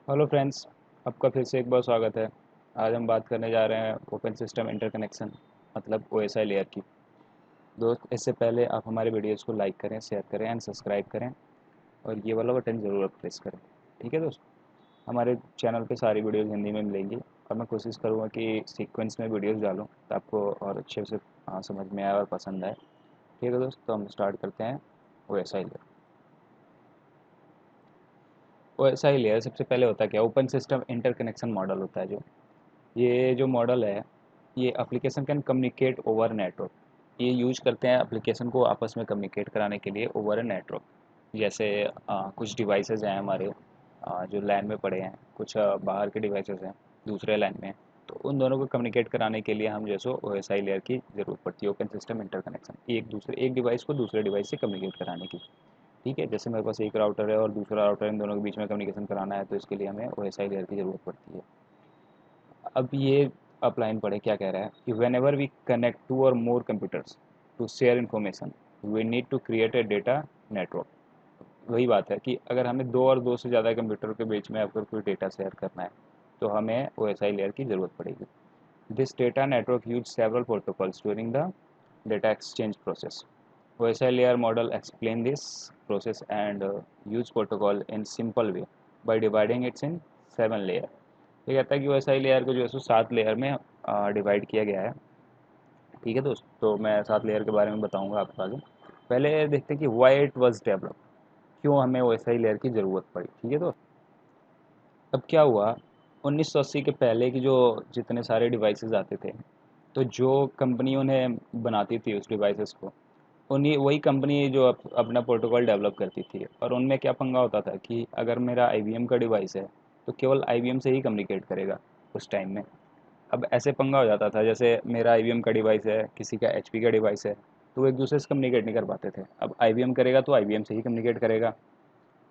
Hello friends, आपका फिर से एक बार स्वागत है। आज हम बात करने जा रहे हैं ओपन सिस्टम इंटरकनेक्शन मतलब ओएसआई लेयर की। दोस्त, इससे पहले आप हमारे वीडियोज़ को लाइक करें, शेयर करें एंड सब्सक्राइब करें और ये वाला बटन ज़रूर प्रेस करें। ठीक है दोस्त, हमारे चैनल पे सारी वीडियोज़ हिंदी में मिलेंगी और मैं कोशिश करूँगा कि सीक्वेंस में वीडियोज़ डालूँ तो आपको और अच्छे से समझ में आए और पसंद आए। ठीक है दोस्त, तो हम स्टार्ट करते हैं ओएसआई लेयर। ओएसआई लेयर सबसे पहले होता है क्या, ओपन सिस्टम इंटरकनेक्शन मॉडल होता है। ये जो मॉडल है, ये application can communicate over network. ये यूज करते हैं एप्लीकेशन को आपस में कम्युनिकेट कराने के लिए ओवर ए नेटवर्क। जैसे कुछ डिवाइसेस हैं हमारे, जो लैन में पड़े हैं, कुछ बाहर के डिवाइसेस हैं दूसरे लैन में। तो उन दोनों को कम्युनिकेट कराने के लिए हम जैसे ओएसआई लेयर की ज़रूरत पड़ती है, ओपन सिस्टम इंटरकनेक्शन, एक डिवाइस को दूसरे डिवाइस से कम्युनिकेट कराने की। ठीक है, जैसे मेरे पास एक राउटर है और दूसरा राउटर, इन दोनों के बीच में कम्युनिकेशन कराना है तो इसके लिए हमें ओएसआई लेयर की ज़रूरत पड़ती है। अब ये अपलाइन पढ़े क्या कह रहा है कि whenever we connect two और more computers to share information we need to create a data network. वही बात है कि अगर हमें दो से ज़्यादा कंप्यूटर के बीच में अगर कोई डेटा शेयर करना है तो हमें ओ एस आई लेयर की ज़रूरत पड़ेगी। This data network use several protocols during the data exchange process. O S I layer model explain this process and use protocol in simple way by dividing its in 7 layer. ये कहता है कि वैसा ही layer को जो है सो 7 layer में divide किया गया है। ठीक है दोस्त, तो मैं 7 लेयर के बारे में बताऊंगा आपको आगे। पहले देखते हैं कि वाई इट वाज डेवलप, क्यों हमें वैसा ही लेयर की ज़रूरत पड़ी। ठीक है दोस्त, अब क्या हुआ, 1980 के पहले की जो जितने सारे डिवाइसेस आते थे, तो जो कंपनी उन्हें बनाती थी उस डिवाइसेस को, उन्हीं वही कंपनी जो अपना प्रोटोकॉल डेवलप करती थी। और उनमें क्या पंगा होता था कि अगर मेरा आईबीएम का डिवाइस है तो केवल आईबीएम से ही कम्युनिकेट करेगा उस टाइम में। अब ऐसे पंगा हो जाता था, जैसे मेरा आईबीएम का डिवाइस है, किसी का एचपी का डिवाइस है, तो वो एक दूसरे से कम्युनिकेट नहीं कर पाते थे। अब आईबीएम करेगा तो आईबीएम से ही कम्युनिकेट करेगा।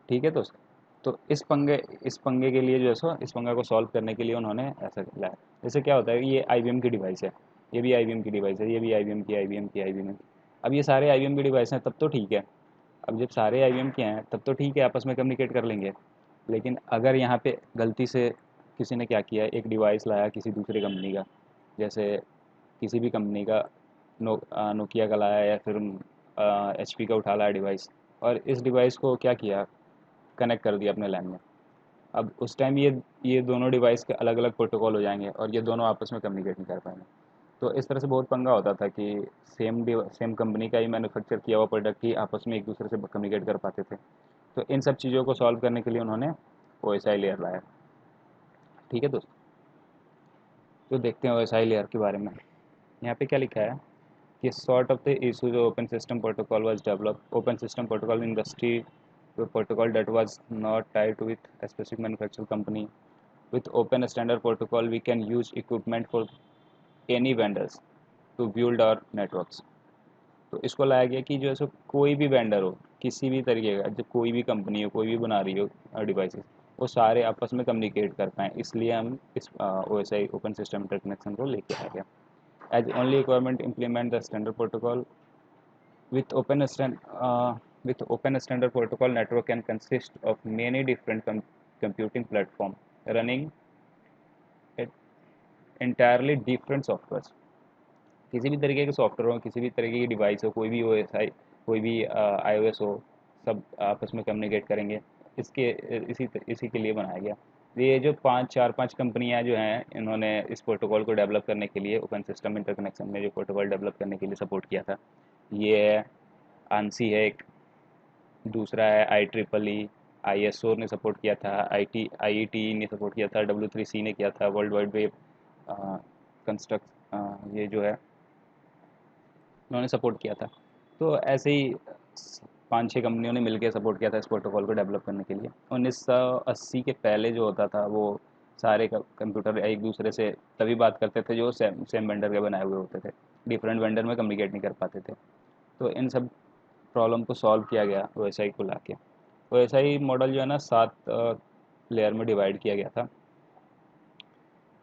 ठीक है दोस्त, तो इस पंगे के लिए जो है सो इस पंगा को सॉल्व करने के लिए उन्होंने ऐसा लाया। जैसे क्या होता है, ये आईबीएम की डिवाइस है, ये भी आईबीएम की डिवाइस है, ये भी आईबीएम की। अब ये सारे आईबीएम की डिवाइस हैं तब तो ठीक है। अब जब सारे आईबीएम के हैं तब तो ठीक है, आपस में कम्युनिकेट कर लेंगे। लेकिन अगर यहाँ पे गलती से किसी ने क्या किया, एक डिवाइस लाया किसी दूसरी कंपनी का, जैसे किसी भी कंपनी का, नोकिया का लाया या फिर एचपी का उठा लाया डिवाइस, और इस डिवाइस को क्या किया, कनेक्ट कर दिया अपने लैन में। अब उस टाइम ये दोनों डिवाइस के अलग अलग प्रोटोकॉल हो जाएंगे और ये दोनों आपस में कम्युनिकेट नहीं कर पाएंगे। तो इस तरह से बहुत पंगा होता था कि सेम कंपनी का ही मैन्युफैक्चर किया हुआ प्रोडक्ट ही आपस में एक दूसरे से कम्युनिकेट कर पाते थे। तो इन सब चीज़ों को सॉल्व करने के लिए उन्होंने ओ एस आई लेयर लाया। ठीक है दोस्त, तो देखते हैं ओ एस आई लेयर के बारे में। यहाँ पे क्या लिखा है कि sort of the issues open system protocol was developed. Open system protocol industry a protocol that was not tied with a specific manufacturer company. With open standard protocol we can use equipment for any vendors to build our networks. तो इसको लाया गया कि जो है सो कोई भी vendor हो, किसी भी तरीके का, जब कोई भी कंपनी हो, कोई भी बना रही हो डिवाइसेस, वो सारे आपस में कम्युनिकेट कर पाएँ, इसलिए हम इस O S I open system interconnection को लेके आए गया। As only requirement implement the standard protocol with open standard protocol network can consist of many different computing platform running at entirely different softwares। किसी भी तरीके के सॉफ्टवेयर हो, किसी भी तरीके की डिवाइस हो, कोई भी ओ एस आई, कोई भी iOS हो, सब आपस में कम्युनिकेट करेंगे। इसके इसी के लिए बनाया गया। ये जो चार पांच कंपनियां जो हैं, इन्होंने इस प्रोटोकॉल को डेवलप करने के लिए, ओपन सिस्टम इंटरकनेक्शन में जो प्रोटोकॉल डेवलप करने के लिए सपोर्ट किया था, ये है आंसी है एक, दूसरा है I triple E, I S O ने सपोर्ट किया था, आई ई टी ने सपोर्ट किया था, W3C ने किया था, वर्ल्ड वाइड वेब कंस्ट्रक्ट, ये जो है उन्होंने सपोर्ट किया था। तो ऐसे ही 5-6 कंपनियों ने मिलकर सपोर्ट किया था इस प्रोटोकॉल को डेवलप करने के लिए। 1980 के पहले जो होता था, वो सारे कंप्यूटर एक दूसरे से तभी बात करते थे जो सेम वेंडर के बनाए हुए होते थे। डिफरेंट वेंडर में कम्युनिकेट नहीं कर पाते थे। तो इन सब प्रॉब्लम को सॉल्व किया गया ओएसआई को लाके। ओएसआई मॉडल जो है ना, 7 लेयर में डिवाइड किया गया था।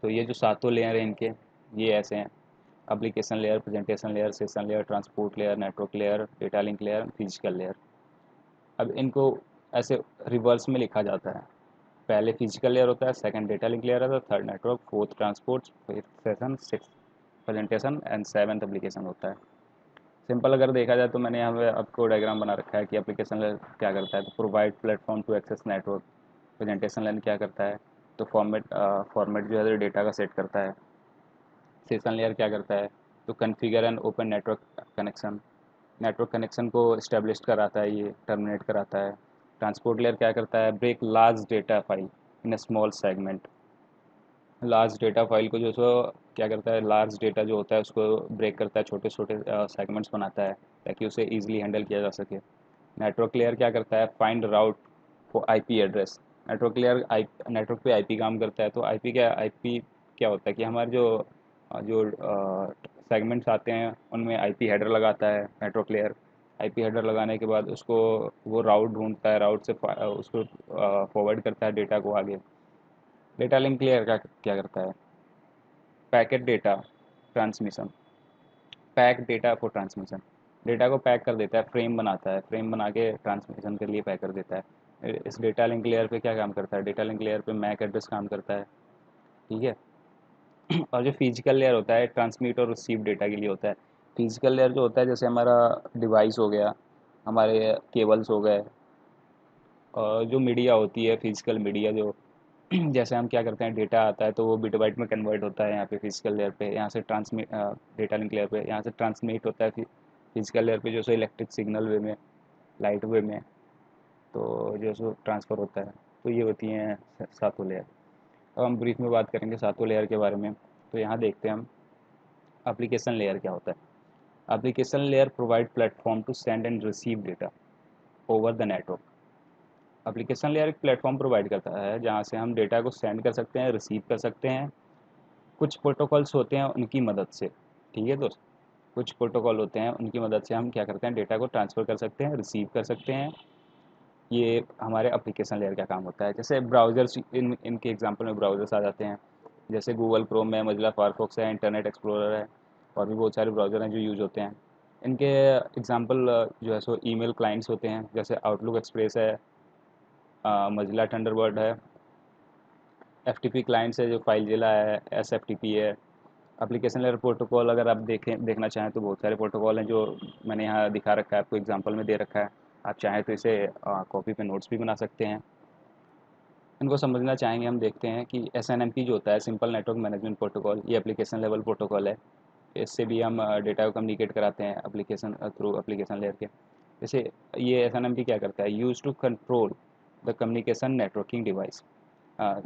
तो ये जो सातों लेयर हैं इनके, ये ऐसे हैं: application layer, presentation layer, session layer, transport layer, network layer, data link layer, physical layer. अब इनको ऐसे रिवर्स में लिखा जाता है। पहले फिजिकल लेयर होता है, सेकंड डेटा लिंक लेयर होता है, third network, fourth transport, fifth session, six presentation and seventh application होता है। सिंपल अगर देखा जाए तो मैंने यहाँ पे आपको डायग्राम बना रखा है कि एप्लीकेशन लेयर क्या करता है। तो provide platform to access network. Presentation layer क्या करता है, तो फॉर्मेट जो है डेटा का सेट करता है। सेशन लेयर क्या करता है, तो configure and open network connection, network connection को इस्टेब्लिश कराता है, ये टर्मिनेट कराता है। ट्रांसपोर्ट लेयर क्या करता है, break large data file in a small segment. Large data file को जो सो क्या करता है, लार्ज डेटा जो होता है उसको ब्रेक करता है, छोटे छोटे सेगमेंट्स बनाता है ताकि उसे ईजिली हैंडल किया जा सके। नेटवर्क लेयर क्या करता है, find route for IP address. Network layer network पे आईपी काम करता है। तो आईपी क्या होता है कि हमारे जो सेगमेंट्स आते हैं उनमें आईपी हेडर लगाता है नेटवर्क लेयर। आईपी हेडर लगाने के बाद उसको वो राउट ढूंढता है, राउट से उसको फॉरवर्ड करता है डेटा को आगे। डेटा लिंक लेयर क्या क्या करता है, packet data transmission, pack data for transmission. Data को पैक कर देता है, फ्रेम बनाता है, फ्रेम बना के ट्रांसमिशन के लिए पैक कर देता है। इस डेटा लिंक लेयर पे क्या काम करता है, डेटा लिंक लेयर पे मैक एड्रेस काम करता है। ठीक है। और जो फिजिकल लेयर होता है ट्रांसमिट और रिसीव डेटा के लिए होता है। फिजिकल लेयर जो होता है जैसे हमारा डिवाइस हो गया, हमारे केबल्स हो गए, और जो मीडिया होती है फिजिकल मीडिया जो जैसे हम क्या करते हैं, डेटा आता है तो वो बिट बाइट में कन्वर्ट होता है यहाँ पे फिजिकल लेयर पे, यहाँ से ट्रांसमिट डेटा लिंक लेयर पे, यहाँ से ट्रांसमिट होता है फिजिकल लेयर पे जो सो इलेक्ट्रिक सिग्नल वे में, लाइट वे में, तो जो सो ट्रांसफ़र होता है। तो ये होती हैं सातों लेयर। अब हम ब्रीफ में बात करेंगे सातों लेयर के बारे में। तो यहाँ देखते हैं हम एप्लीकेशन लेयर क्या होता है। Application layer provide platform to send and receive data over the network. Application layer एक प्लेटफॉर्म प्रोवाइड करता है जहाँ से हम डेटा को सेंड कर सकते हैं, रिसीव कर सकते हैं, कुछ प्रोटोकॉल्स होते हैं उनकी मदद से। ठीक है दोस्त, कुछ प्रोटोकॉल होते हैं उनकी मदद से हम क्या करते हैं, डेटा को ट्रांसफ़र कर सकते हैं, रिसीव कर सकते हैं। ये हमारे एप्लीकेशन लेयर का काम होता है। जैसे ब्राउज़र्स, इनके एग्जांपल में ब्राउज़र्स आ जाते हैं, जैसे गूगल क्रोम है, मोजिला फायरफॉक्स है, इंटरनेट एक्सप्लोरर है, और भी बहुत सारे ब्राउज़र हैं जो यूज़ होते हैं। इनके एग्जांपल जो है सो ईमेल क्लाइंट्स होते हैं, जैसे आउटलुक एक्सप्रेस है, मोजिला थंडरबर्ड है। एफटीपी क्लाइंट्स है जो फाइलज़िला है, एसएफटीपी है। एप्लीकेशन लेयर प्रोटोकॉल अगर आप देखना चाहें तो बहुत सारे प्रोटोकॉल हैं जो मैंने यहाँ दिखा रखा है, आपको एग्जांपल में दे रखा है। आप चाहें तो इसे कॉपी पे नोट्स भी बना सकते हैं। इनको समझना चाहेंगे, हम देखते हैं कि एसएनएमपी जो होता है, सिंपल नेटवर्क मैनेजमेंट प्रोटोकॉल, ये एप्लीकेशन लेवल प्रोटोकॉल है। इससे भी हम डेटा को कम्युनिकेट कराते हैं एप्लीकेशन थ्रू एप्लीकेशन लेयर के। जैसे ये एसएनएमपी क्या करता है, use to control the communication networking device,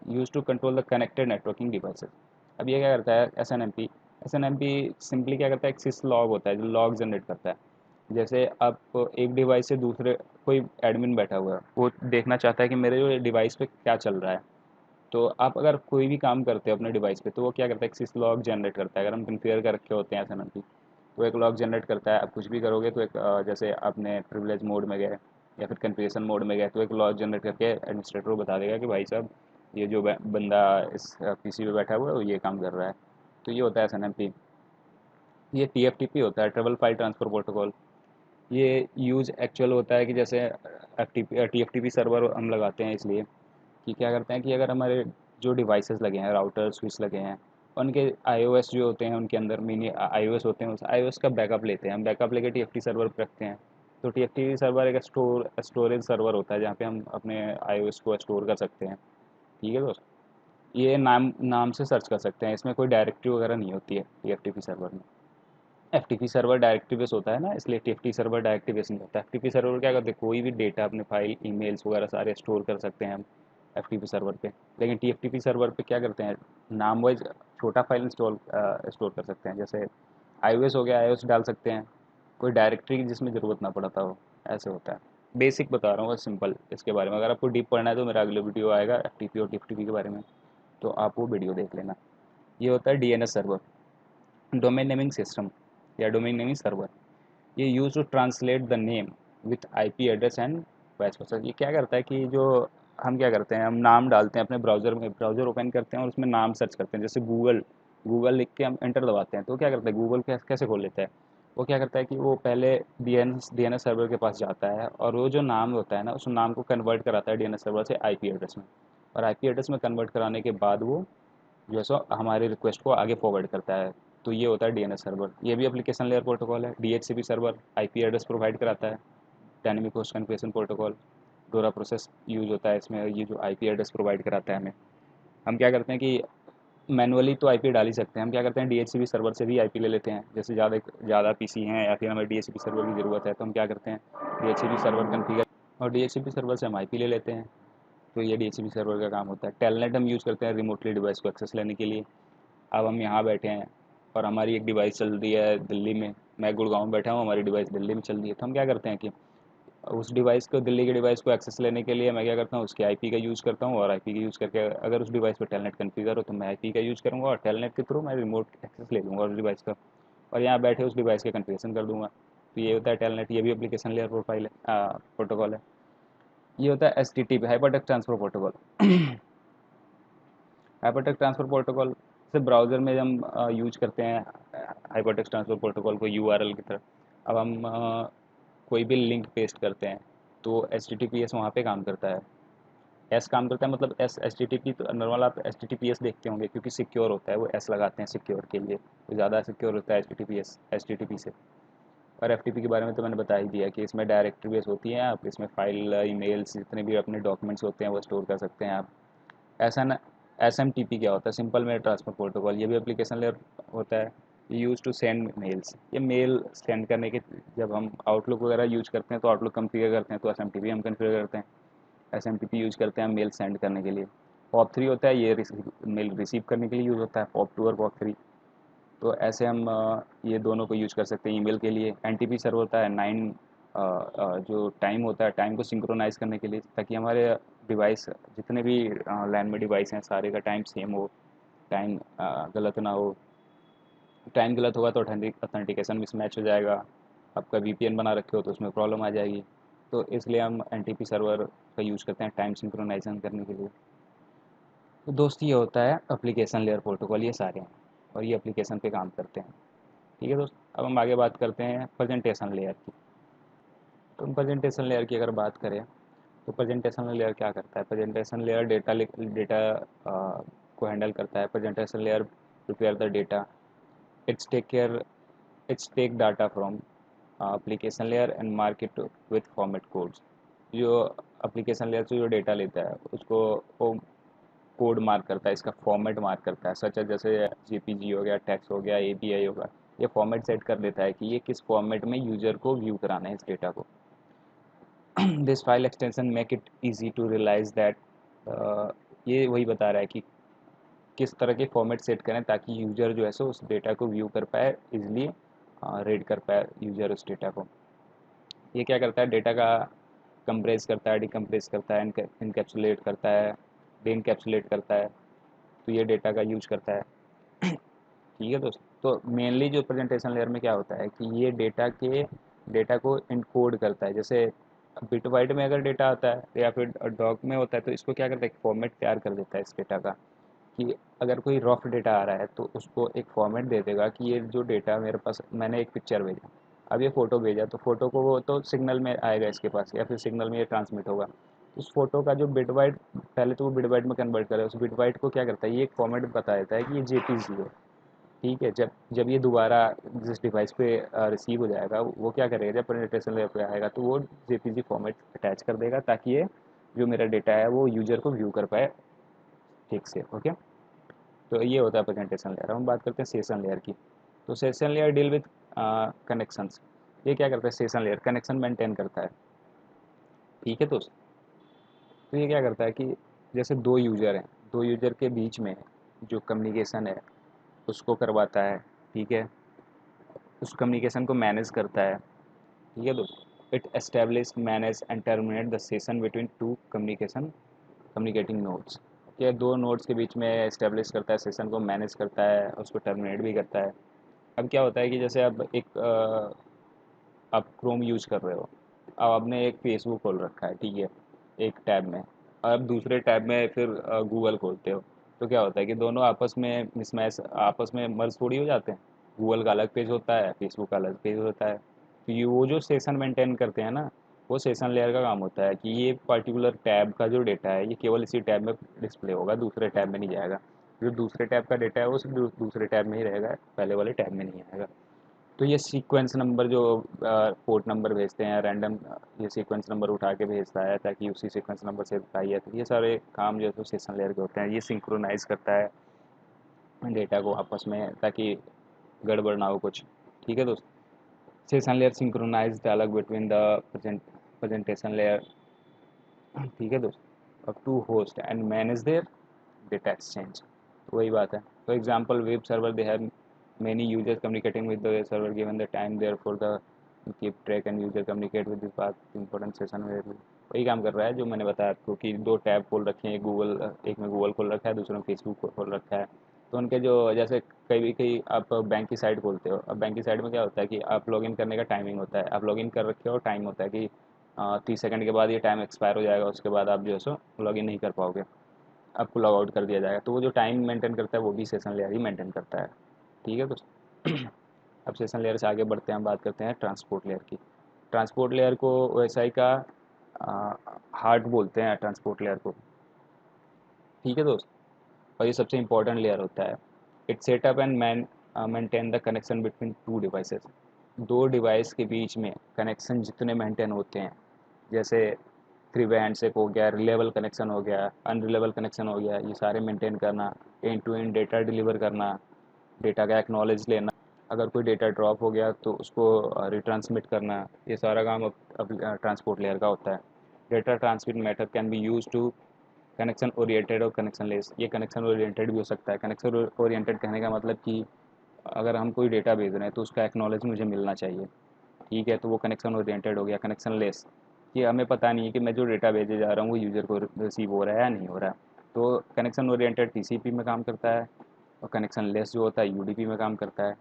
use to control the connected networking devices. अब ये क्या करता है एसएनएमपी, एसएनएमपी सिंपली क्या करता है, एक सिस लॉग होता है जो लॉग जनरेट करता है। जैसे आप एक डिवाइस से दूसरे, कोई एडमिन बैठा हुआ है वो देखना चाहता है कि मेरे जो डिवाइस पे क्या चल रहा है। तो आप अगर कोई भी काम करते हो अपने डिवाइस पे तो वो क्या करता है, एक सिस लॉग जनरेट करता है। अगर हम कन्फिगर कर रखे होते हैं एसएनएमपी, तो एक लॉग जनरेट करता है। आप कुछ भी करोगे तो एक जैसे आपने प्रिविलेज मोड में गए या फिर कन्फिगरेशन मोड में गए तो एक लॉग जनरेट करके एडमिनिस्ट्रेटर को बता देगा कि भाई साहब ये जो बंदा इस पीसी पे बैठा हुआ है वो ये काम कर रहा है। तो ये होता है एसएनएमपी। ये टीएफटीपी होता है, ट्रेवल फाइल ट्रांसफर प्रोटोकॉल। ये यूज़ एक्चुअल होता है कि जैसे टीएफटीपी सर्वर हम लगाते हैं इसलिए कि क्या करते हैं कि अगर हमारे जो डिवाइसेस लगे हैं, राउटर स्विच लगे हैं, उनके आईओएस जो होते हैं उनके अंदर मिनी आईओएस होते हैं, उस आईओएस का बैकअप लेते हैं हम, बैकअप लेके टीएफटी सर्वर पर रखते हैं। तो टीएफटी सर्वर एक स्टोरेज सर्वर होता है जहाँ पे हम अपने आईओएस को स्टोर कर सकते हैं। ठीक है दोस्त, ये नाम नाम से सर्च कर सकते हैं, इसमें कोई डायरेक्टरी वगैरह नहीं होती है टीएफटीपी सर्वर में। एफटीपी सर्वर डायरेक्टरी बेस होता है ना, इसलिए टीएफटी सर्वर डायरेक्टरी बेस नहीं होता। एफटीपी सर्वर क्या करते हैं, कोई भी डेटा अपने फाइल ईमेल्स वगैरह सारे स्टोर कर सकते हैं हम एफटीपी सर्वर पे। लेकिन टीएफटीपी सर्वर पे क्या करते हैं, नाम वाइज छोटा फाइल स्टोर कर सकते हैं। जैसे आईओएस हो गया, आईओएस डाल सकते हैं, कोई डायरेक्टरी की जिसमें ज़रूरत ना पड़ता हो, ऐसे होता है। बेसिक बता रहा हूँ सिंपल इसके बारे में। अगर आपको डीप पढ़ना है तो मेरा अगले वीडियो आएगा एफटीपी और टीएफटीपी के बारे में, तो आप वो वीडियो देख लेना। ये होता है DNS server, domain naming system या डोमेन नेमिंग सर्वर। ये use to translate the name with IP address and vice versa. ये क्या करता है कि जो हम क्या करते हैं, हम नाम डालते हैं अपने ब्राउज़र में, ब्राउज़र ओपन करते हैं और उसमें नाम सर्च करते हैं, जैसे गूगल, गूगल लिख के हम एंटर दबाते हैं तो क्या करता है, गूगल कैसे खोल लेता है, वो क्या करता है कि वो पहले डीएनएस सर्वर के पास जाता है और वो जो नाम होता है ना उस नाम को कन्वर्ट कराता है डीएनएस सर्वर से आईपी एड्रेस में। और आईपी एड्रेस में कन्वर्ट कराने के बाद वो जो है सो हमारे रिक्वेस्ट को आगे फॉरवर्ड करता है। तो ये होता है डीएनएस सर्वर। ये भी एप्लीकेशन लेयर प्रोटोकॉल है। DHCP server IP address provide कराता है, डायनेमिक होस्ट कन्फिगरेशन प्रोटोकॉल। डोरा प्रोसेस यूज होता है इसमें, ये जो आईपी एड्रेस प्रोवाइड कराता है हमें। हम क्या करते हैं कि मैनुअली तो आईपी डाल ही सकते हैं, हम क्या करते हैं डीएचसीपी सर्वर से भी आईपी ले लेते हैं। जैसे ज़्यादा पीसी हैं या फिर हमें डीएचसीपी सर्वर की ज़रूरत है तो हम क्या करते हैं डीएचसीपी सर्वर कन्फिगर और डीएचसीपी सर्वर से हम आईपी ले लेते हैं। तो ये डीएचसीपी सर्वर का काम होता है। टेलनेट हम यूज़ करते हैं रिमोटली डिवाइस को एक्सेस लेने के लिए। अब हम यहाँ बैठे हैं और हमारी एक डिवाइस चल रही है दिल्ली में, मैं गुड़गांव में बैठा हूँ, हमारी डिवाइस दिल्ली में चल रही है। तो हम क्या करते हैं कि उस डिवाइस को, दिल्ली की डिवाइस को एक्सेस लेने के लिए मैं क्या करता हूँ उसके आईपी का यूज़ करता हूँ, और आईपी का यूज़ करके अगर उस डिवाइस पर टेलनेट कन्फिगर हो तो मैं आईपी का यूज़ करूँगा और टेलनेट के थ्रू मैं रिमोट एक्सेस ले लूँगा उस डिवाइस का, और यहाँ बैठे उस डिवाइस का कन्फिगरेशन कर दूँगा। तो ये होता है टेलनेट। ये भी एप्लीकेशन लेयर प्रोफाइल है, प्रोटोकॉल है। ये होता है S T T P, hypertext transfer protocol. Hypertext transfer protocol से ब्राउज़र में हम यूज करते हैं हाइपरटेक्स्ट ट्रांसफर प्रोटोकॉल को यूआरएल की तरह। अब हम कोई भी लिंक पेस्ट करते हैं तो H T T P S वहाँ पर काम करता है। एस काम करता है, मतलब एस टी टी पी तो नॉर्मल आप H T T P S देखते होंगे क्योंकि सिक्योर होता है, वो एस लगाते हैं सिक्योर के लिए, तो ज़्यादा सिक्योर होता है एच टी टी पी से। और एफ टी पी के बारे में तो मैंने बता ही दिया कि इसमें डायरेक्टरी बेस होती है, आप इसमें फाइल ईमेल्स जितने भी अपने डॉक्यूमेंट्स होते हैं वो स्टोर कर सकते हैं आप। ऐसा ना, एस एम टी पी क्या होता है, सिंपल मेल ट्रांसफर प्रोटोकॉल। ये भी एप्लीकेशन लेयर होता है। यूज़ टू सेंड मेल्स, ये मेल सेंड करने के, जब हम आउटलुक वगैरह यूज करते हैं तो आउटलुक कन्फिगर करते हैं तो एस एम टी पी हम कन्फिगर करते हैं। S M T P use करते हैं मेल सेंड करने के लिए। पॉप थ्री होता है, ये मेल रिसीव करने के लिए यूज़ होता है, पॉप टू और पॉप थ्री। तो ऐसे हम ये दोनों को यूज़ कर सकते हैं ईमेल के लिए। एनटीपी सर्वर होता है 9, जो टाइम होता है टाइम को सिंक्रोनाइज़ करने के लिए, ताकि हमारे डिवाइस जितने भी लैन में डिवाइस हैं सारे का टाइम सेम हो, टाइम गलत ना हो। टाइम गलत होगा तो ऑथेंटिकेशन मिसमैच हो जाएगा, आपका वीपीएन बना रखे हो तो उसमें प्रॉब्लम आ जाएगी। तो इसलिए हम एनटीपी सर्वर का यूज़ करते हैं टाइम सिंक्रोनाइजेशन करने के लिए। तो दोस्त ये होता है एप्लीकेशन लेयर प्रोटोकॉल, ये सारे हैं और ये एप्लीकेशन पे काम करते हैं। ठीक है दोस्त, अब हम आगे बात करते हैं प्रेजेंटेशन लेयर की। तो प्रेजेंटेशन लेयर की अगर बात करें तो प्रेजेंटेशन लेयर क्या करता है। प्रेजेंटेशन लेयर डेटा को हैंडल करता है। Presentation layer prepare the data, it's take care, it's take data from application layer and mark it with format codes. जो एप्लीकेशन लेयर से जो डेटा लेता है उसको वो कोड मार्क करता है, इसका फॉर्मेट मार्क करता है, सच है जैसे जेपीजी हो गया, टेक्स्ट हो गया, एपीआई होगा। ये फॉर्मेट सेट कर देता है कि ये किस फॉर्मेट में यूजर को व्यू कराना है इस डेटा को। This file extension make it easy to realise that, ये वही बता रहा है कि किस तरह के फॉर्मेट सेट करें ताकि यूजर जो है सो उस डेटा को व्यू कर पाए इजीली, रीड कर पाए यूजर उस डेटा को। ये क्या करता है, डेटा का कंप्रेस करता है, डिकम्प्रेस करता है, इनकैप्सुलेट करता है, डी इनकैप्सुलेट करता है। तो ये डेटा का यूज करता है। ठीक है दोस्त, तो मेनली जो प्रेजेंटेशन लेयर में क्या होता है कि ये डेटा को इनकोड करता है। जैसे बिट वाइट में अगर डेटा आता है या फिर डॉक में होता है तो इसको क्या करता है, एक फॉर्मेट तैयार कर देता है इस डेटा का। कि अगर कोई रफ डेटा आ रहा है तो उसको एक फॉर्मेट दे देगा कि ये जो डेटा मेरे पास, मैंने एक पिक्चर भेजा, अब ये फ़ोटो भेजा तो फ़ोटो को वो तो सिग्नल में आएगा इसके पास या फिर सिग्नल में ये ट्रांसमिट होगा। उस फोटो का जो बिट बाइट, पहले तो वो बिट बाइट में कन्वर्ट करे, उस बिट बाइट को क्या करता है, ये एक फॉर्मेट बता देता है कि ये जेपीजी है। ठीक है, जब जब ये दोबारा जिस डिवाइस पे रिसीव हो जाएगा वो क्या करेगा, जब प्रेजेंटेशन लेयर पे आएगा तो वो जेपीजी फॉर्मेट अटैच कर देगा ताकि ये जो मेरा डेटा है वो यूजर को व्यू कर पाए ठीक से। ओके, तो ये होता है प्रेजेंटेशन लेयर। हम बात करते हैं सेशन लेयर की। तो session layer deal with connections. ये क्या करता है, सेशन लेयर कनेक्शन मेंटेन करता है। ठीक है दोस्त, तो ये क्या करता है कि जैसे दो यूज़र हैं, दो यूज़र के बीच में जो कम्युनिकेशन है उसको करवाता है। ठीक है, उस कम्युनिकेशन को मैनेज करता है। ठीक है दोस्त, it establish manage and terminate the session between two communicating nodes. ये दो नोड्स के बीच में एस्टेब्लिश करता है, सेशन को मैनेज करता है, उसको टर्मिनेट भी करता है। अब क्या होता है कि जैसे अब आप क्रोम यूज कर रहे हो, अब आपने एक फेसबुक खोल रखा है, ठीक है, एक टैब में, और अब दूसरे टैब में फिर गूगल खोलते हो, तो क्या होता है कि दोनों आपस में मिसमैच, आपस में मर्ज थोड़ी हो जाते हैं। गूगल का अलग पेज होता है, फेसबुक का अलग पेज होता है। तो ये वो जो सेशन मेंटेन करते हैं ना, वो सेशन लेयर का काम होता है कि ये पर्टिकुलर टैब का जो डेटा है ये केवल इसी टैब में डिस्प्ले होगा, दूसरे टैब में नहीं जाएगा। जो दूसरे टैब का डेटा है वो सिर्फ दूसरे टैब में ही रहेगा, पहले वाले टैब में नहीं आएगा। तो ये सीक्वेंस नंबर जो पोर्ट नंबर भेजते हैं रैंडम, ये सीक्वेंस नंबर उठा के भेजता है ताकि उसी सीक्वेंस नंबर से बताइए, तो ये सारे काम जो है तो सेशन लेयर के होते हैं। ये सिंक्रोनाइज करता है डेटा को आपस में ताकि गड़बड़ ना हो कुछ। ठीक है दोस्त। Session layer synchronise dialogue between the presentation layer. ठीक है दोस्त। अब two host and manage their data exchange, वही बात है। For example web server they have many users communicating with the server given the time there for the keep track and user communicate with the path important session where वही काम कर रहा है जो मैंने बताया आपको कि दो टैब खोल रखे हैं, गूगल एक में गूगल खोल रखा है, दूसरे में फेसबुक खोल रखा है। तो उनके जो जैसे कई आप बैंक की साइट खोलते हो, अब बैंक की साइट में क्या होता है कि आप लॉगिन करने का टाइमिंग होता है, आप लॉगिन कर रखे हो, टाइम होता है कि 30 सेकंड के बाद ये टाइम एक्सपायर हो जाएगा, उसके बाद आप जो है सो लॉगिन नहीं कर पाओगे, आपको लॉग आउट कर दिया जाएगा। तो वो जो टाइम मेंटेन करता है वो भी सेशन लेयर ही मेंटेन करता है। ठीक है दोस्तों। अब सेशन लेयर से आगे बढ़ते हैं, हम बात करते हैं ट्रांसपोर्ट लेयर की। ट्रांसपोर्ट लेयर को ओएसआई का हार्ट बोलते हैं, ट्रांसपोर्ट लेयर को। ठीक है दोस्त। और ये सबसे इंपॉर्टेंट लेयर होता है। It setup and maintain the connection between two devices. दो डिवाइस के बीच में कनेक्शन जितने मेंटेन होते हैं, जैसे थ्री वे हैंडशेक हो गया, रिलेबल कनेक्शन हो गया, अनरिलेबल कनेक्शन हो गया, ये सारे मेंटेन करना, end to end data deliver करना, डेटा का एक्नॉलेज लेना, अगर कोई डेटा ड्रॉप हो गया तो उसको रिट्रांसमिट करना, ये सारा काम अब ट्रांसपोर्ट लेयर का होता है। Data transmit method can be use to connection oriented और कनेक्शन लेस। ये कनेक्शन ओरिएंटेड भी हो सकता है। कनेक्शन ओरिएंटेड कहने का मतलब कि अगर हम कोई डेटा भेज रहे हैं तो उसका एक्नॉलेज मुझे मिलना चाहिए। ठीक है, तो वो कनेक्शन ओरिएंटेड हो गया। कनेक्शन लेस कि हमें पता नहीं है कि मैं जो डेटा भेजे जा रहा हूँ वो यूज़र को रिसीव हो रहा है या नहीं हो रहा है। तो कनेक्शन ओरिएंटेड टीसीपी में काम करता है, और कनेक्शन लेस जो होता है यूडीपी में काम करता है।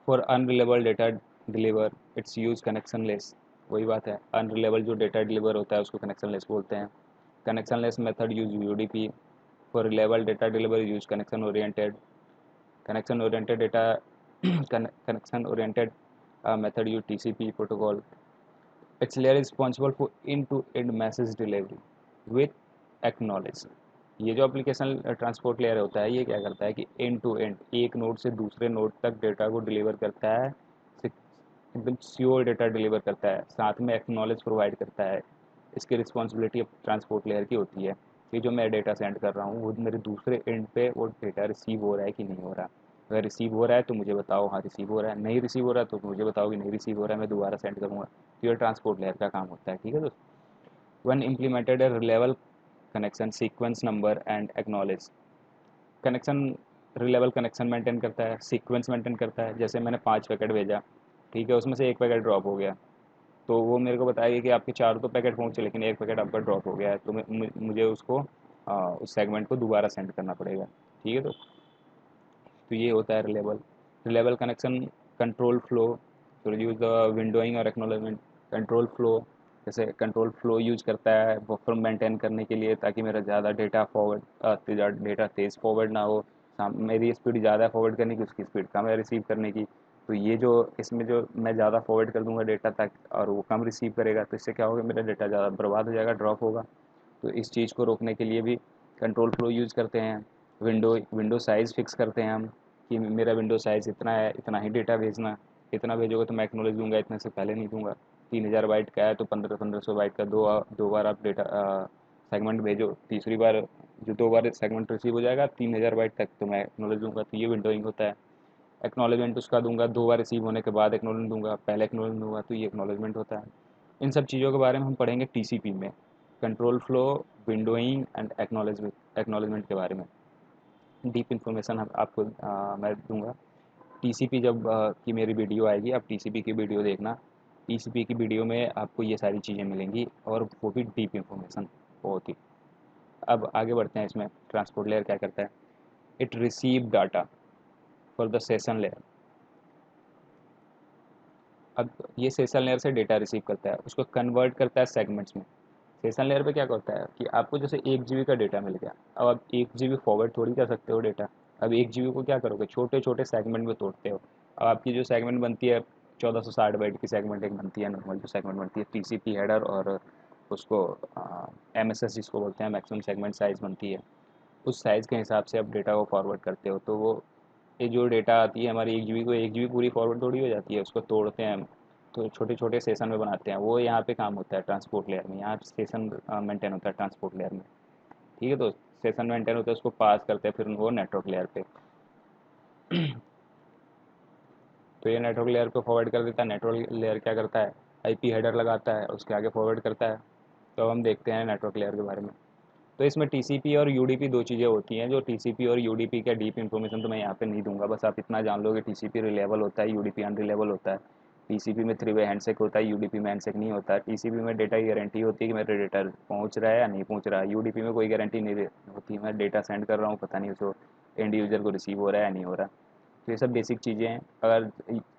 For unreliable data deliver its use connectionless. वही बात है, अनरिलेबल जो डेटा डिलीवर होता है उसको कनेक्शन लेस बोलते हैं। Connection less method use UDP. For reliable data deliver use connection oriented. Connection oriented data connection oriented method use TCP protocol. Its layer is responsible for end-to-end message delivery with acknowledge। ये जो application transport layer होता है ये क्या करता है कि and to and एक नोड से दूसरे नोड तक डेटा को डिलीवर करता है, एकदम श्योर डेटा डिलीवर करता है, साथ में एक्नॉलेज प्रोवाइड करता है। इसकी रिस्पॉन्सिबिलिटी अब ट्रांसपोर्ट लेयर की होती है कि जो मैं डेटा सेंड कर रहा हूँ वो मेरे दूसरे एंड पे वो डेटा रिसीव हो रहा है कि नहीं हो रहा। अगर रिसीव हो रहा है तो मुझे बताओ हाँ रिसीव हो रहा है, नहीं रिसीव हो रहा है तो मुझे बताओ कि नहीं रिसीव हो रहा है, मैं दोबारा सेंड करूँगा। तो ये ट्रांसपोर्ट लेयर का काम होता है। ठीक है दोस्तों। One implemented A reliable connection sequence number and acknowledge. Connection reliable connection maintain करता है, सीक्वेंस मेंटेन करता है। जैसे मैंने 5 पैकेट भेजा, ठीक है, उसमें से एक पैकेट ड्रॉप हो गया, तो वो मेरे को बताएगी कि आपके चार तो पैकेट पहुँचे लेकिन एक पैकेट आपका ड्रॉप हो गया है, तो मुझे उसको उस सेगमेंट को दोबारा सेंड करना पड़ेगा। ठीक है। तो ये होता है reliable. Reliable connection control flow तो रिड्यूस द विंडोइंग और एक्नॉलेजमेंट। कंट्रोल फ्लो, जैसे कंट्रोल फ्लो यूज करता है बफर मेंटेन करने के लिए ताकि मेरा ज़्यादा डेटा फॉरवर्ड डेटा तेज़ फॉरवर्ड ना हो। मेरी स्पीड ज़्यादा फॉरवर्ड करने की, उसकी स्पीड कम है रिसीव करने की। तो ये जो इसमें जो मैं ज़्यादा फॉरवर्ड कर दूंगा डेटा तक और वो कम रिसीव करेगा, तो इससे क्या होगा, मेरा डेटा ज़्यादा बर्बाद हो जाएगा, ड्रॉप होगा। तो इस चीज़ को रोकने के लिए भी कंट्रोल फ्लो यूज़ करते हैं। विंडो साइज़ फिक्स करते हैं हम कि मेरा विंडो साइज़ इतना है, इतना ही डेटा भेजना, इतना भेजोगे तो मैं एक्नॉलेज दूंगा, इतने से पहले नहीं दूंगा। 3000 बाइट का है तो 1500 बाइट का दो बार आप डेटा सेगमेंट भेजो, तीसरी बार जो दो बार सेगमेंट रिसीव हो जाएगा 3000 बाइट तक तो मैं एक्नॉलेज दूंगा। तो ये विंडोइंग होता है। एक्नॉलेजमेंट उसका दूंगा, दो बार रिसीव होने के बाद एक्नॉलेज दूंगा, पहले एक्नॉलेज दूंगा, तो ये एक्नॉलेजमेंट होता है। इन सब चीज़ों के बारे में हम पढ़ेंगे टीसीपी में, control flow, windowing and acknowledgement के बारे में डीप इन्फॉर्मेशन हम आपको मैं दूंगा। टीसीपी जब की मेरी वीडियो आएगी, आप टीसीपी की वीडियो देखना। टीसीपी की वीडियो में आपको ये सारी चीज़ें मिलेंगी और वो भी डीप इन्फॉर्मेशन बहुत ही। अब आगे बढ़ते हैं, इसमें ट्रांसपोर्ट लेयर क्या करता है। It receive data for the session layer. अब ये सेशन लेयर से डेटा रिसीव करता है, उसको कन्वर्ट करता है सेगमेंट्स में। सेशन लेयर पे क्या करता है कि आपको जैसे 1 GB का डेटा मिल गया, अब आप 1 GB फॉरवर्ड थोड़ी कर सकते हो डेटा। अब 1 GB को क्या करोगे, छोटे छोटे सेगमेंट में तोड़ते हो। अब आपकी जो सेगमेंट बनती है 1460 बाइट की सेगमेंट एक बनती है, नॉर्मल जो सेगमेंट बनती है टीसीपी हेडर, और उसको एमएसएस जिसको बोलते हैं मैक्सिमम सेगमेंट साइज़ बनती है। उस साइज़ के हिसाब से आप डेटा को फॉरवर्ड करते हो, तो वो ये जो डेटा आती है हमारी 1 जीबी को 1 जीबी पूरी फॉरवर्ड थोड़ी हो जाती है, उसको तोड़ते हैं हम, तो छोटे छोटे सेशन में बनाते हैं। वो यहाँ पे काम होता है ट्रांसपोर्ट लेयर में, यहाँ सेशन मेंटेन होता है ट्रांसपोर्ट लेयर में। ठीक है, तो सेशन मेंटेन होता है, उसको पास करते हैं फिर वो नेटवर्क लेयर पे। तो ये नेटवर्क लेयर पे फॉरवर्ड कर देता है। नेटवर्क लेयर क्या करता है, आईपी हेडर लगाता है, उसके आगे फॉरवर्ड करता है। तो हम देखते हैं नेटवर्क लेयर के बारे में। तो इसमें टीसीपी और यूडीपी दो चीज़ें होती हैं। जो टीसीपी और यूडीपी का डीप इन्फॉर्मेशन तो मैं यहाँ पे नहीं दूंगा, बस आप इतना जान लो कि टीसीपी रिलेबल होता है, यूडीपी अनरिलेबल होता है। टीसीपी में 3 वे हैंडशेक होता है, यूडीपी में हैंडशेक नहीं होता है। टीसीपी में डेटा की गारंटी होती है कि मेरा डेटा पहुँच रहा है या नहीं पहुँच रहा है। यूडीपी में कोई गारंटी नहीं होती, मैं डेटा सेंड कर रहा हूँ, पता नहीं उसको एंड यूज़र को रिसीव हो रहा है या नहीं हो रहा। तो ये सब बेसिक चीज़ें हैं। अगर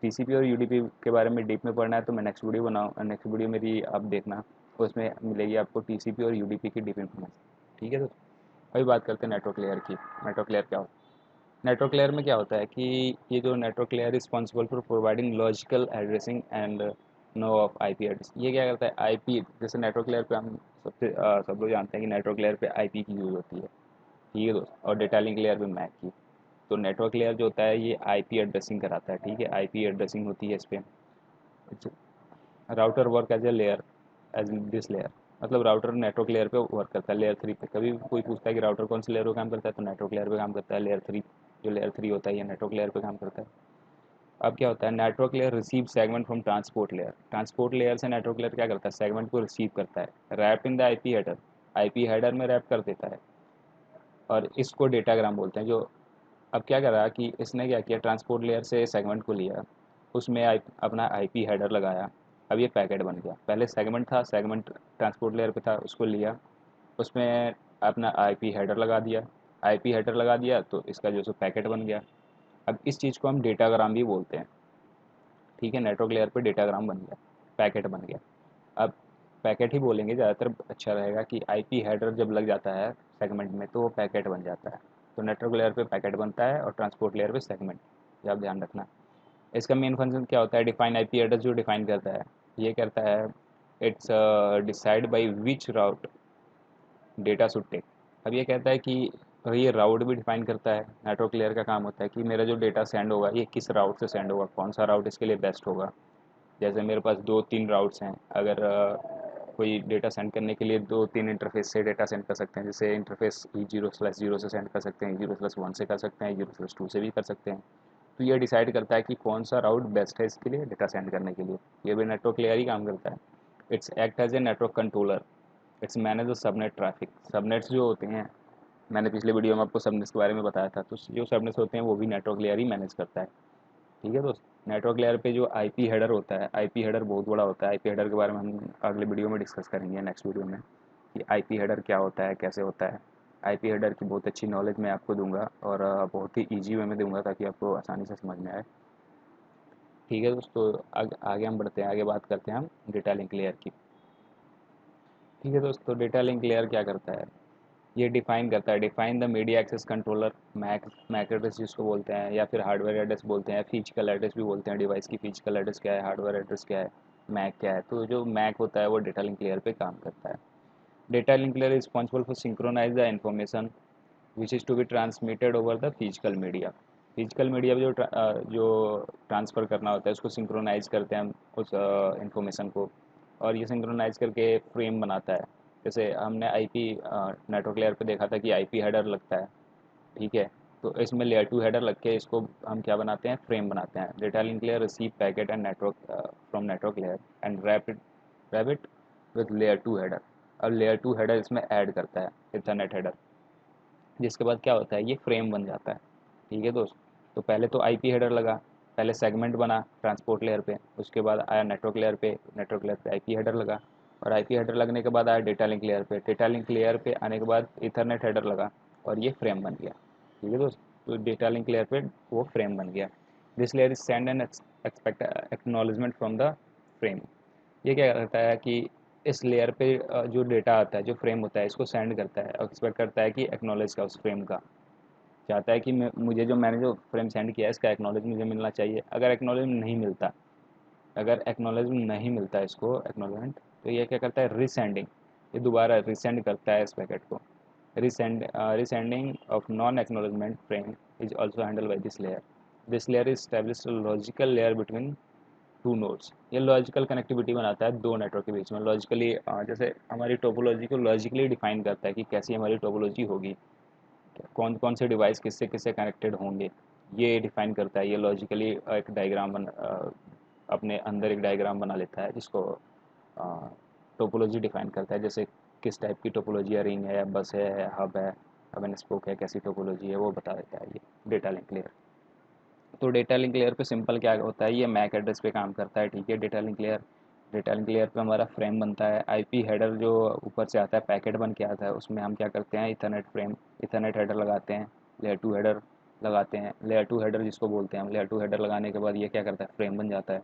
टीसीपी और यूडीपी के बारे में डीप में पढ़ना है तो मैं नेक्स्ट वीडियो बनाऊँ, नेक्स्ट वीडियो मेरी आप देखना, उसमें मिलेगी आपको टीसीपी और यूडीपी की डीप इन्फॉर्मेशन। ठीक है, तो अभी बात करते हैं नेटवर्क लेयर की। नेटवर्क लेयर क्या होता है? नेटवर्क लेयर में क्या होता है कि ये जो network layer responsible for providing logical addressing and no of IP address. ये क्या करता है, आईपी जैसे नेटवर्क लेयर पे हम सब लोग जानते हैं कि नेटवर्क लेयर पे आईपी की यूज़ होती है। ठीक है दोस्त, और डेटा लिंक लेयर पे मैक की। तो नेटवर्क लेयर जो होता है ये आईपी एड्रेसिंग कराता है। ठीक है, आईपी एड्रेसिंग होती है इस पर। Router work as a layer, as this layer, मतलब राउटर नेटवर्क लेयर पे वर्क करता है, लेयर 3 पे। कभी कोई पूछता है कि राउटर कौन सी लेयर पे काम करता है, तो नेटवर्क लेयर पे काम करता है, लेयर 3। जो लेयर 3 होता है ये नेटवर्क लेयर पे काम करता है। अब क्या होता है, network layer receive segment from transport layer. Transport layer से नेटवर्क लेयर क्या करता है, सेगमेंट को रिसीव करता है, wrap in the IP header, IP header में रैप कर देता है, और इसको डेटाग्राम बोलते हैं। जो अब क्या करा कि इसने क्या किया, ट्रांसपोर्ट लेयर से सेगमेंट को लिया, उसमें अपना आईपी हेडर लगाया। अब ये पैकेट बन गया। पहले सेगमेंट था, सेगमेंट ट्रांसपोर्ट लेयर पे था, उसको लिया, उसमें अपना आईपी हेडर लगा दिया। आईपी हेडर लगा दिया तो इसका जो सो पैकेट बन गया। अब इस चीज़ को हम डेटाग्राम भी बोलते हैं। ठीक है, नेटवर्क लेयर पे डेटाग्राम बन गया, पैकेट बन गया। अब पैकेट ही बोलेंगे ज़्यादातर, अच्छा रहेगा कि आईपी हेडर जब लग जाता है सेगमेंट में तो वो पैकेट बन जाता है। तो नेटवर्क लेयर पे पैकेट बनता है और ट्रांसपोर्ट लेयर पे सेगमेंट, ये आप ध्यान रखना। इसका मेन फंक्शन क्या होता है, डिफाइन आईपी एड्रेस जो डिफाइन करता है, ये करता है it's decide by which route data should take. अब ये कहता है कि ये राउट भी डिफाइन करता है। नेटवर्क लेयर का काम होता है कि मेरा जो डेटा सेंड होगा ये किस राउट से सेंड होगा, कौन सा राउट इसके लिए बेस्ट होगा। जैसे मेरे पास 2-3 राउट्स हैं, अगर कोई डेटा सेंड करने के लिए 2-3 इंटरफेस से डेटा सेंड कर सकते हैं। जैसे इंटरफेस E0/0 से सेंड कर सकते हैं, E0/1 से कर सकते हैं, E0/2 से भी कर सकते हैं। तो ये डिसाइड करता है कि कौन सा राउट बेस्ट है इसके लिए डेटा सेंड करने के लिए। ये भी नेटवर्क लेयर ही काम करता है। It's act as a network controller, it's manage the subnet traffic. Subnets जो होते हैं, मैंने पिछले वीडियो में आपको सबनेट्स के बारे में बताया था, तो जो सबनेट्स होते हैं वो भी नेटवर्क लेयर ही मैनेज करता है। ठीक है दोस्त, नेटवर्क लेयर पे जो आईपी हेडर होता है, आईपी हेडर बहुत बड़ा होता है। आईपी हेडर के बारे में हम अगले वीडियो में डिस्कस करेंगे, नेक्स्ट वीडियो में, कि आईपी हेडर क्या होता है, कैसे होता है। आईपी हेडर की बहुत अच्छी नॉलेज मैं आपको दूंगा, और बहुत ही ईजी वे में दूंगा ताकि आपको आसानी से समझ में आए। ठीक है दोस्तों, आगे हम बढ़ते हैं, आगे बात करते हैं हम डेटा लिंक लेयर की। ठीक है दोस्तों, डेटा लिंक लेयर क्या करता है, ये डिफाइन करता है, define the media access controller, MAC address जिसको बोलते हैं, या फिर हार्डवेयर एड्रेस बोलते हैं, फिजिकल एड्रेस भी बोलते हैं। डिवाइस की फिजिकल एड्रेस क्या है, हार्डवेयर एड्रेस क्या है, मैक क्या है। तो जो मैक होता है वो डेटा लिंक लेयर पे काम करता है। Data link layer responsible for synchronise the information which is to be transmitted over the physical media. Physical media जो ट्रांसफ़र करना होता है उसको सिंक्रोनाइज करते हैं हम, उस इंफॉर्मेशन को, और ये सिंक्रोनाइज करके फ्रेम बनाता है। जैसे हमने आईपी नेटवर्क लेयर पे देखा था कि आईपी हेडर लगता है। ठीक है, तो इसमें लेयर 2 हेडर लग के इसको हम क्या बनाते हैं, फ्रेम बनाते हैं। Data link layer receive packet and network from network layer and wrap it with layer 2 header. अब लेयर 2 हेडर इसमें ऐड करता है, इथरनेट हेडर, जिसके बाद क्या होता है, ये फ्रेम बन जाता है। ठीक है दोस्त, तो पहले तो आईपी हेडर लगा, पहले सेगमेंट बना ट्रांसपोर्ट लेयर पे, उसके बाद आया नेटवर्क लेयर पे, नेटवर्क लेयर पे आईपी हेडर लगा, और आईपी हेडर लगने के बाद आया डेटा लिंक लेयर पे, डेटा लिंक लेयर पे आने के बाद इथरनेट हेडर लगा, और ये फ्रेम बन गया। ठीक है दोस्त, तो डेटा लिंक लेयर पे वो फ्रेम बन गया। This layer is send and expect acknowledgement from the frame. ये क्या करता है कि इस लेयर पे जो डेटा आता है, जो फ्रेम होता है, इसको सेंड करता है और एक्सपेक्ट करता है कि एक्नॉलेज का उस फ्रेम का, चाहता है कि मुझे जो मैंने जो फ्रेम सेंड किया है इसका एक्नॉलेज मुझे मिलना चाहिए। अगर एक्नॉलेज नहीं मिलता अगर एक्नॉलेजमेंट नहीं मिलता है इसको एक्नॉलेजमेंट, तो ये क्या करता है, रिसेंडिंग, ये दोबारा रिसेंड करता है इस पैकेट को। Resending of non acknowledgement frame is also handle by this layer. This layer is establish logical layer between two nodes. ये लॉजिकल कनेक्टिविटी बनाता है दो नेटवर्क के बीच में। लॉजिकली जैसे हमारी टोपोलॉजी को लॉजिकली डिफाइन करता है कि कैसी हमारी टोपोलॉजी होगी, कौन कौन से डिवाइस किससे किससे कनेक्टेड होंगे, ये डिफाइन करता है। ये लॉजिकली एक डायग्राम अपने अंदर एक डायग्राम बना लेता है जिसको टोपोलॉजी डिफाइन करता है। जैसे किस टाइप की टोपोलॉजी है, रिंग है, बस है, हब है, हब एंड स्पोक है, कैसी टोपोलॉजी है वो बता देता है ये डेटा लिंक लेयर। तो डेटा लिंक लेयर पे सिंपल क्या होता है, ये मैक एड्रेस पे काम करता है, ठीक है। डेटा लिंक लेयर पे हमारा फ्रेम बनता है, आईपी हेडर जो ऊपर से आता है, पैकेट बन के आता है, उसमें हम क्या करते हैं, इथरनेट हेडर लगाते हैं, लेयर टू हेडर लगाते हैं। लेयर टू हेडर जिसको बोलते हैं हम, लेयर टू हेडर लगाने के बाद ये क्या करता है, फ्रेम बन जाता है।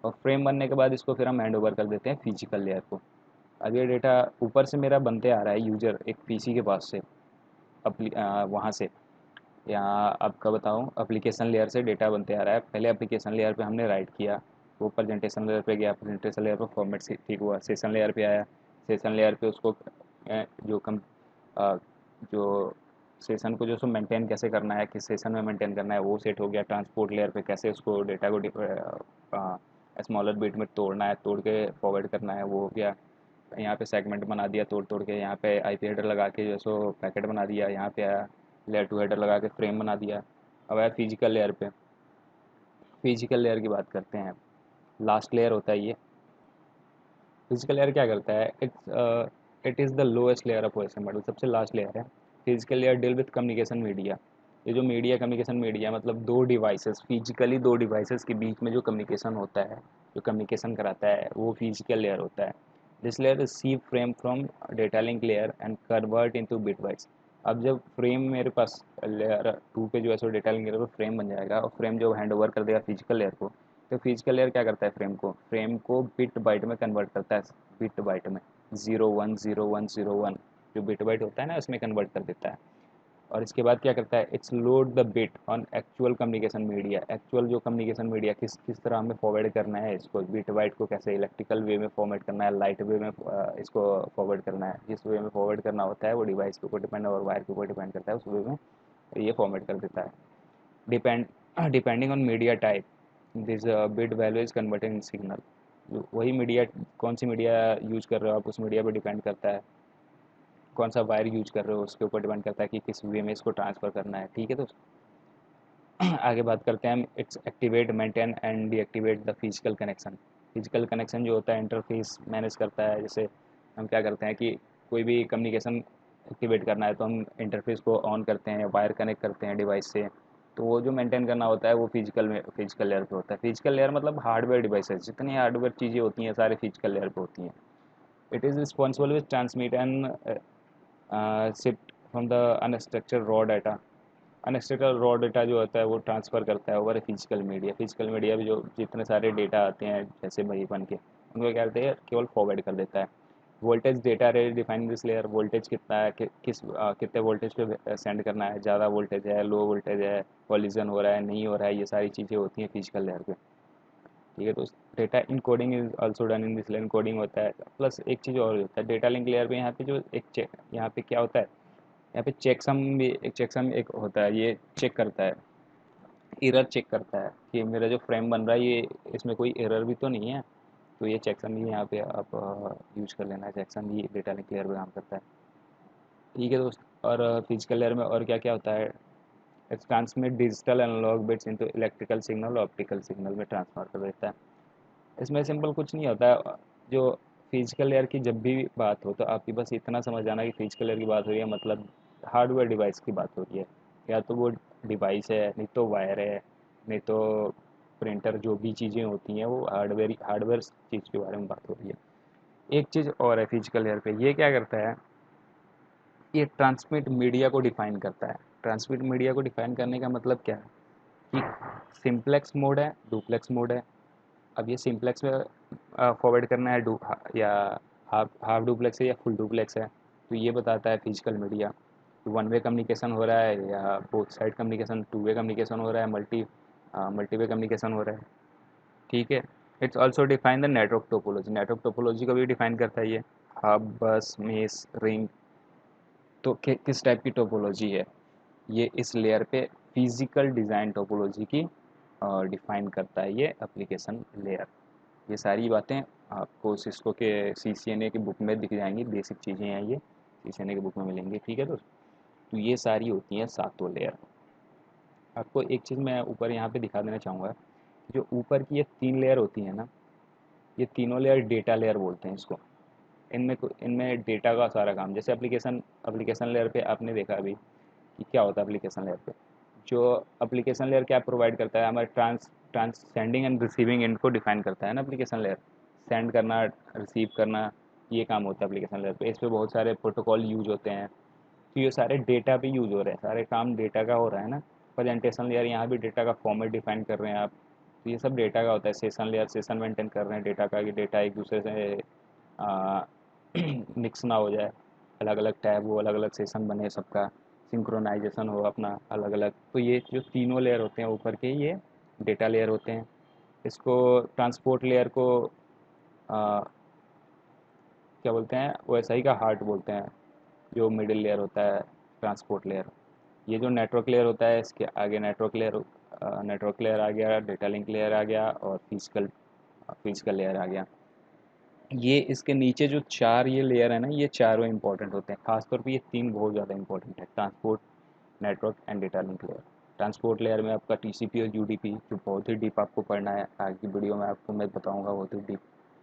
और फ्रेम बनने के बाद इसको फिर हम हैंड ओवर कर देते हैं फिजिकल लेयर को। अब ये डेटा ऊपर से मेरा बनते आ रहा है, यूजर एक पीसी के पास से, वहाँ से, यहाँ आपका बताऊँ, एप्लीकेशन लेयर से डेटा बनते आ रहा है। पहले एप्लीकेशन लेयर पे हमने राइट किया, वो प्रेजेंटेशन लेयर पे गया, प्रेजेंटेशन लेयर पे फॉर्मेट से ठीक हुआ, सेशन लेयर पे आया, सेशन लेयर पे उसको जो कम अ, जो सेशन को जो सो मेंटेन कैसे करना है, किस सेशन में मेंटेन करना है, वो सेट हो गया। ट्रांसपोर्ट लेयर पे कैसे उसको डेटा को स्मॉलर बिट में तोड़ना है, तोड़ के फॉरवर्ड करना है, वो हो गया। यहाँ पे सेगमेंट बना दिया तोड़ तोड़ के, यहाँ पे आईपी हेडर लगा के जो सो पैकेट बना दिया, यहाँ पे आया लेयर टू हेडर लगा के फ्रेम बना दिया। अब आया फिजिकल लेयर पे। फिजिकल लेयर की बात करते हैं, लास्ट लेयर होता है ये। फिजिकल लेयर क्या करता है, it is the lowest layer of OSM model, सबसे लास्ट लेयर है। Physical layer deal with communication media. ये जो मीडिया, कम्युनिकेशन मीडिया मतलब दो डिवाइसेस, फिजिकली दो डिवाइसेस के बीच में जो कम्युनिकेशन होता है, जो कम्युनिकेशन कराता है, वो फिजिकल लेयर होता है। This layer receive frame from data link layer and convert into bit bytes. अब जब फ्रेम मेरे पास लेयर टू पे जो है सो डेटा लिंक लेयर पर फ्रेम बन जाएगा, और फ्रेम जो हैंड ओवर कर देगा फिजिकल लेयर को, तो फिजिकल लेयर क्या करता है, फ्रेम को बिट बाइट में कन्वर्ट करता है। बिट बाइट में 0 1 0 1 0 1 जो बिट बाइट होता है ना, उसमें कन्वर्ट कर देता है। और इसके बाद क्या करता है, it's load the bit on actual communication media. Actual जो कम्युनिकेशन मीडिया किस किस तरह हमें फॉरवर्ड करना है, इसको बिट बाइट को कैसे इलेक्ट्रिकल वे में फॉर्मेट करना है, लाइट वे में इसको फॉरवर्ड करना है। जिस वे में फॉरवर्ड करना होता है वो डिवाइस के ऊपर डिपेंड और वायर के ऊपर डिपेंड करता है, उस वे में ये फॉर्मेट कर देता है। Depend depending on media type, this bit value is converted in signal. वही मीडिया, कौन सी मीडिया यूज कर रहे हो आप, उस मीडिया पर डिपेंड करता है। कौन सा वायर यूज कर रहे हो उसके ऊपर डिपेंड करता है कि किस वे में इसको ट्रांसफ़र करना है, ठीक है। तो आगे बात करते हैं हम, it's activate, maintain and deactivate the physical connection. Physical connection जो होता है इंटरफेस मैनेज करता है। जैसे हम क्या करते हैं कि कोई भी कम्युनिकेशन एक्टिवेट करना है तो हम इंटरफेस को ऑन करते हैं, वायर कनेक्ट करते हैं डिवाइस से। तो वो जो मेंटेन करना होता है वो फिजिकल लेयर पे होता है। फिजिकल लेयर मतलब हार्डवेयर डिवाइसेस, जितनी हार्डवेयर चीज़ें होती हैं सारे फिजिकल लेयर पे होती हैं। It is responsible with transmit and shift from the unstructured raw data. Unstructured raw data जो होता है वो ट्रांसफ़र करता है over physical media. Physical media में जो जितने सारे डेटा आते हैं जैसे वही बन के, उनको क्या करते हैं, केवल फॉरवर्ड कर देता है। Voltage data rate define this layer. Voltage कितना है, कितने वोल्टेज पे सेंड करना है, ज़्यादा वोल्टेज है, लो वोल्टेज है, कॉलिजन हो रहा है, नहीं हो रहा है, ये सारी चीज़ें होती हैं फिजिकल लेयर पे, ठीक है। तो data encoding is also done in this layer. Encoding होता है, प्लस एक चीज़ और होता है डेटा लिंक लेयर पे, यहाँ पे जो एक चेक, यहाँ पे क्या होता है, यहाँ पे चेकसम भी, एक चेकसम एक होता है, ये चेक करता है, एरर चेक करता है कि मेरा जो फ्रेम बन रहा है ये, इसमें कोई एरर भी तो नहीं है। तो ये चेकसम भी यहाँ पे आप यूज कर लेना है। चेकसम भी डेटा लिंक लेयर पे काम करता है, ठीक है दोस्त। और फिजिकल लेयर में और क्या क्या होता है, transmit digital analogue bits into electrical signal, optical signal में ट्रांसफर कर देता है। इसमें सिंपल कुछ नहीं होता है। जो फिजिकल लेयर की जब भी बात हो तो आपकी बस इतना समझ आना कि फिजिकल लेयर की बात हो रही है, मतलब हार्डवेयर डिवाइस की बात हो रही है। या तो वो डिवाइस है, नहीं तो वायर है, नहीं तो प्रिंटर, जो भी चीज़ें होती हैं वो हार्डवेयर हार्डवेयर चीज़ के बारे में बात हो रही है। एक चीज़ और है फिजिकल लेयर पे, ये क्या करता है, ये ट्रांसमिट मीडिया को डिफाइन करता है। ट्रांसमिट मीडिया को डिफाइन करने का मतलब क्या है कि सिंप्लेक्स मोड है, डुप्लेक्स मोड है। अब ये सिंप्लेक्स में फॉरवर्ड करना है या हाफ हाफ डुप्लेक्स है या फुल डुप्लेक्स है, तो ये बताता है physical media. One way communication हो रहा है या both side communication, two way communication हो रहा है, मल्टी वे कम्युनिकेशन हो रहा है, ठीक है। It's also define the network topology, network topology को भी डिफाइन करता है ये। हब, बस, मेस, रिंग। तो किस टाइप की टोपोलॉजी है ये, इस लेयर पे फिजिकल डिज़ाइन टोपोलॉजी की डिफाइन करता है ये एप्लीकेशन लेयर। ये सारी बातें आपको सिस्को के CCNA की बुक में दिख जाएंगी, बेसिक चीज़ें हैं ये, CCNA की बुक में मिलेंगी, ठीक है दोस्त। तो ये सारी होती हैं सातों लेयर। आपको एक चीज़ मैं ऊपर यहाँ पे दिखा देना चाहूँगा, जो ऊपर की ये 3 लेयर होती हैं ना, ये तीनों लेयर डेटा लेयर बोलते हैं इसको। इनमें डेटा का सारा काम, जैसे एप्लीकेशन एप्लीकेशन लेयर पे आपने देखा अभी कि क्या होता है एप्लीकेशन लेयर पे। जो एप्लीकेशन लेयर क्या प्रोवाइड करता है, हमारे trans sending and receiving end को डिफाइन करता है ना एप्लीकेशन लेयर। सेंड करना, रिसीव करना, ये काम होता है एप्लीकेशन लेयर पे। इस पे बहुत सारे प्रोटोकॉल यूज होते हैं। तो ये सारे डेटा पे यूज हो रहे हैं, सारे काम डेटा का हो रहा है ना। प्रेजेंटेशन लेयर, यहाँ भी डेटा का फॉर्मेट डिफाइन कर रहे हैं आप। तो ये सब डेटा का होता है। सेशन लेयर, सेशन मेंटेन कर रहे हैं डेटा का, कि डेटा एक दूसरे से मिक्स ना हो जाए, अलग अलग टैब हो, अलग अलग सेशन बने सबका, सिंक्रोनाइजेशन हो अपना अलग अलग। तो ये जो तीनों लेयर होते हैं ऊपर के, ये डेटा लेयर होते हैं। इसको ट्रांसपोर्ट लेयर को आ, क्या बोलते हैं, OSI का हार्ट बोलते हैं, जो मिडिल लेयर होता है ट्रांसपोर्ट लेयर। ये जो नेटवर्क लेयर होता है, इसके आगे नेटवर्क लेयर आ गया, डेटा लिंक लेयर आ गया, और फिजिकल लेयर आ गया। ये इसके नीचे जो चार ये लेयर है ना, ये चारों इंपॉर्टेंट होते हैं। खासतौर पे ये तीन बहुत ज़्यादा इंपॉर्टेंट है, transport, network and data link layer. Transport layer में आपका TCP और UDP, जो बहुत ही डीप आपको पढ़ना है, आज की वीडियो में आपको मैं बताऊंगा बहुत ही डीप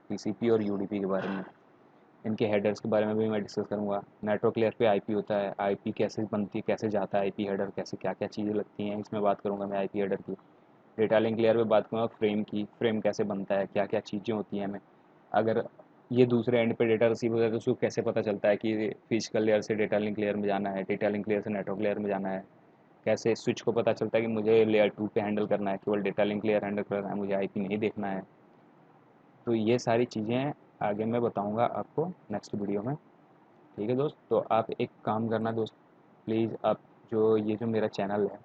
TCP और UDP के बारे में। इनके हेडर्स के बारे में भी मैं डिस्कस करूंगा। नेटवर्क लेयर पे IP होता है, IP कैसे बनती है, कैसे जाता है IP हेडर, कैसे क्या क्या चीज़ें लगती हैं, इसमें बात करूंगा मैं IP हेडर की। डेटा लिंक लेयर पे बात करूँगा फ्रेम की, फ्रेम कैसे बनता है, क्या क्या चीज़ें होती हैं हमें। अगर ये दूसरे एंड पे डेटा रिसीव होता है तो उसको कैसे पता चलता है कि फिजिकल लेयर से डेटा लिंक लेयर में जाना है, डेटा लिंक लेयर से नेटवर्क लेयर में जाना है। कैसे स्विच को पता चलता है कि मुझे लेयर 2 पे हैंडल करना है, केवल डेटा लिंक लेयर हैंडल करना है, मुझे IP नहीं देखना है। तो ये सारी चीज़ें आगे मैं बताऊंगा आपको नेक्स्ट वीडियो में, ठीक है दोस्त। तो आप एक काम करना दोस्त, प्लीज़ आप जो ये जो मेरा चैनल है,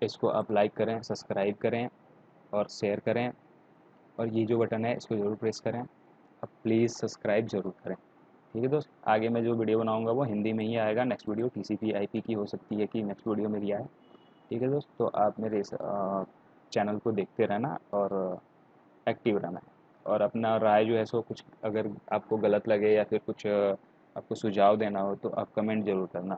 इसको आप लाइक करें, सब्सक्राइब करें और शेयर करें, और ये जो बटन है इसको ज़रूर प्रेस करें। अब प्लीज़ सब्सक्राइब ज़रूर करें, ठीक है दोस्त। आगे मैं जो वीडियो बनाऊंगा वो हिंदी में ही आएगा। नेक्स्ट वीडियो TCP IP की हो सकती है कि नेक्स्ट वीडियो मेरी आए, ठीक है दोस्त। तो आप मेरे इस चैनल को देखते रहना और एक्टिव रहना। और अपना राय जो है सो, कुछ अगर आपको गलत लगे या फिर कुछ आपको सुझाव देना हो तो आप कमेंट ज़रूर करना।